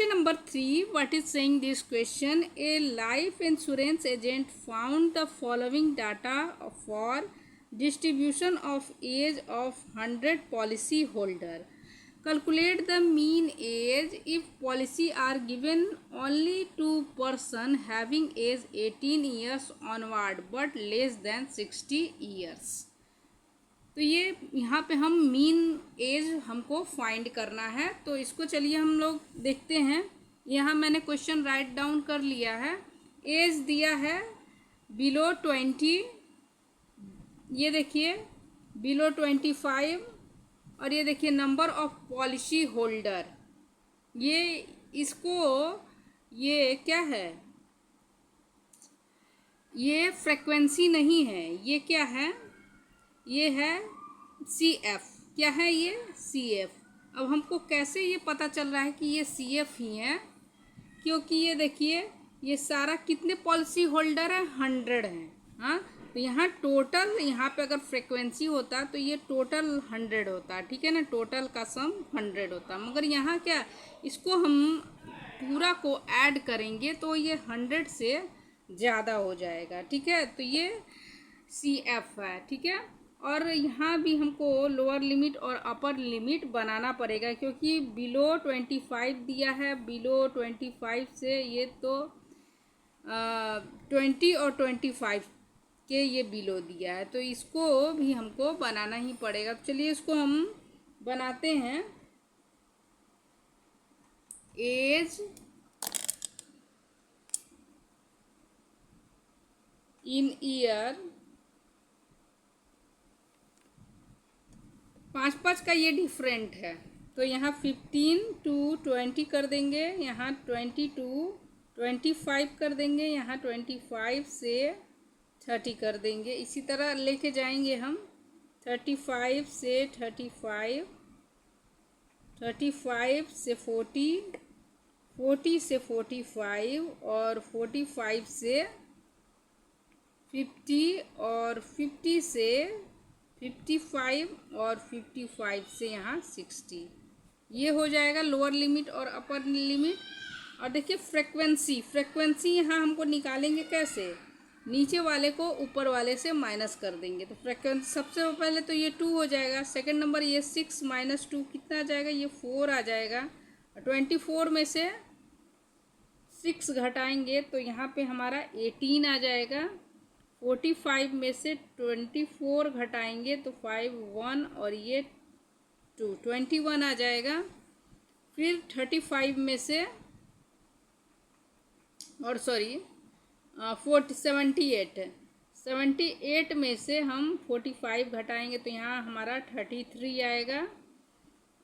Question number 3. What is saying this question? A life insurance agent found the following data for distribution of age of 100 policy holder. Calculate the mean age if policy are given only to person having age 18 years onward but less than 60 years. तो ये यहाँ पे हम mean as हमको find करना है। तो इसको चलिए हम लोग देखते हैं। यहाँ मैंने क्वेश्चन राइट डाउन कर लिया है। एज दिया है बिलो 20, ये देखिए बिलो 25, और ये देखिए नंबर ऑफ पॉलिसी होल्डर। ये इसको ये क्या है, ये फ्रीक्वेंसी नहीं है, ये क्या है, ये है CF। क्या है ये CF। अब हमको कैसे ये पता चल रहा है कि ये CF ही है, क्योंकि ये देखिए ये सारा कितने पॉलिसी होल्डर है, 100 हैं। हाँ, तो यहाँ टोटल, यहाँ पे अगर फ्रीक्वेंसी होता तो ये टोटल 100 होता, ठीक है ना, टोटल का सम 100 होता। मगर यहाँ क्या, इसको हम पूरा को ऐड करेंगे तो ये 100 से ज़्यादा हो जाएगा, ठीक है। तो ये CF है, ठीक है। और यहाँ भी हमको लोअर लिमिट और अपर लिमिट बनाना पड़ेगा, क्योंकि बिलो 25 दिया है। बिलो 25 से ये तो 20 और 25 के ये बिलो दिया है, तो इसको भी हमको बनाना ही पड़ेगा। तो चलिए इसको हम बनाते हैं। एज इन ईयर, 5 का ये डिफरेंट है, तो यहाँ 15 to 20 कर देंगे, यहाँ 20 to 25 कर देंगे, यहाँ 25 से 30 कर देंगे। इसी तरह लेके जाएंगे हम 35 से 35, 35 से 40, 40 से 45, और 45 से 50, और 50 से 55, और 55 से यहाँ 60। ये हो जाएगा लोअर लिमिट और अपर लिमिट। और देखिए फ्रीक्वेंसी यहाँ हमको निकालेंगे कैसे, नीचे वाले को ऊपर वाले से माइनस कर देंगे। तो फ्रीक्वेंसी सबसे पहले तो ये 2 हो जाएगा, सेकंड नंबर ये 6 - 2 कितना आ जाएगा, ये 4 आ जाएगा। 24 में से 6 घटाएंगे तो यहाँ पे हमारा 18 आ जाएगा। 45 में से 24 घटाएंगे तो 5 1, और ये 2 21 आ जाएगा। फिर 35 में से, और सॉरी 78 में से हम 45 घटाएंगे तो यहाँ हमारा 33 आएगा।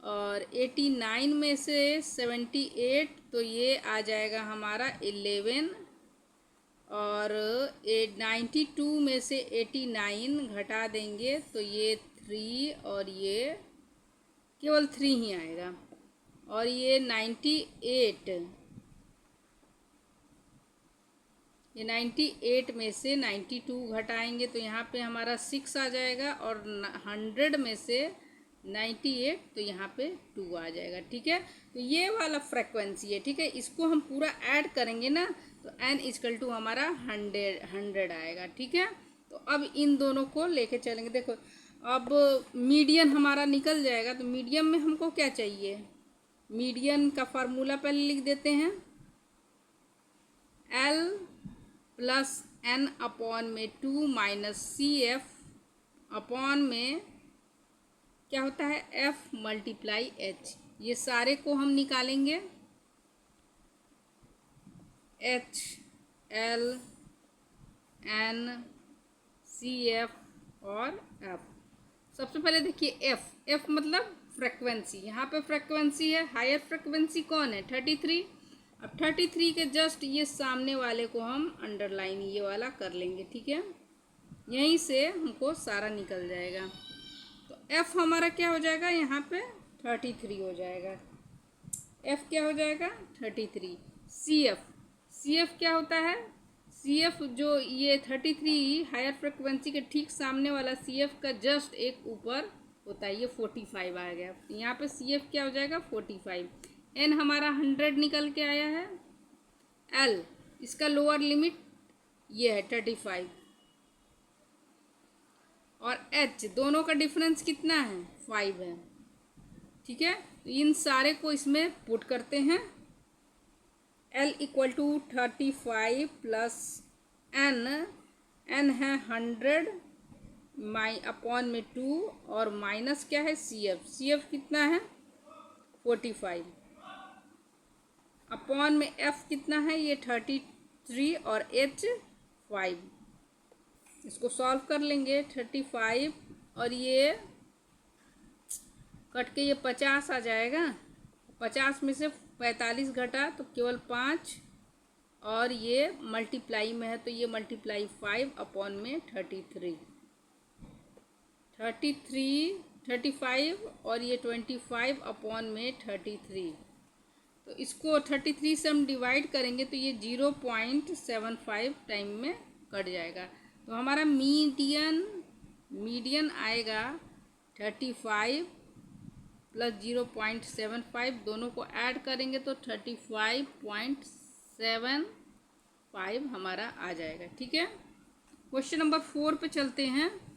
और 89 में से 78 तो ये आ जाएगा हमारा 11। और 92 में से 89 घटा देंगे तो ये 3, और ये केवल 3 ही आएगा। और ये 98 में से 92 घटाएंगे तो यहाँ पे हमारा 6 आ जाएगा। और 100 में से 98 तो यहाँ पे 2 आ जाएगा, ठीक है। तो ये वाला फ्रीक्वेंसी है, ठीक है। इसको हम पूरा ऐड करेंगे ना तो n = हमारा 100 आएगा, ठीक है। तो अब इन दोनों को लेके चलेंगे। देखो अब मीडियन हमारा निकल जाएगा, तो मीडियन में हमको क्या चाहिए, मीडियन का फार्मूला पहले लिख देते हैं। L + n/2 - CF अपॉन में क्या होता है, F × H। ये सारे को हम निकालेंगे, H, L, N, CF और F। सबसे पहले देखिए F मतलब फ्रीक्वेंसी। यहाँ पे फ्रीक्वेंसी है, हायर फ्रीक्वेंसी कौन है, 33। अब 33 के जस्ट ये सामने वाले को हम अंडरलाइन ये वाला कर लेंगे, ठीक है। यहीं से हमको सारा निकल जाएगा। तो F हमारा क्या हो जाएगा, यहाँ पे 33 हो जाएगा। F क्या हो जाएगा, 33। CF क्या होता है, CF जो ये 33 हायर फ्रिक्वेंसी के ठीक सामने वाला CF का जस्ट एक ऊपर होता है, ये 45 आ गया। यहाँ पे CF क्या हो जाएगा, 45। एन हमारा 100 निकल के आया है। एल इसका लोअर लिमिट ये है 35 और एच दोनों का डिफरेंस कितना है 5 है। ठीक है, तो इन सारे को इसमें पुट करते हैं। L equal to 35 plus N, N है 100 अपॉन में 2 और माइनस क्या है सी एफ, सी एफ कितना है 45 अपॉन में एफ कितना है ये 33 और एच 5। इसको सॉल्व कर लेंगे 35 और ये कट के ये 50 आ जाएगा। 50 में से 45 घटा तो केवल 5 और ये मल्टीप्लाई में है तो ये मल्टीप्लाई 5 अपॉन में 35 और ये 25 अपॉन में 33। तो इसको 33 से हम डिवाइड करेंगे तो ये 0.75 टाइम में कट जाएगा। तो हमारा मीडियन आएगा 35 प्लस 0.75, दोनों को ऐड करेंगे तो 35.75 हमारा आ जाएगा। ठीक है, क्वेश्चन नंबर 4 पे चलते हैं।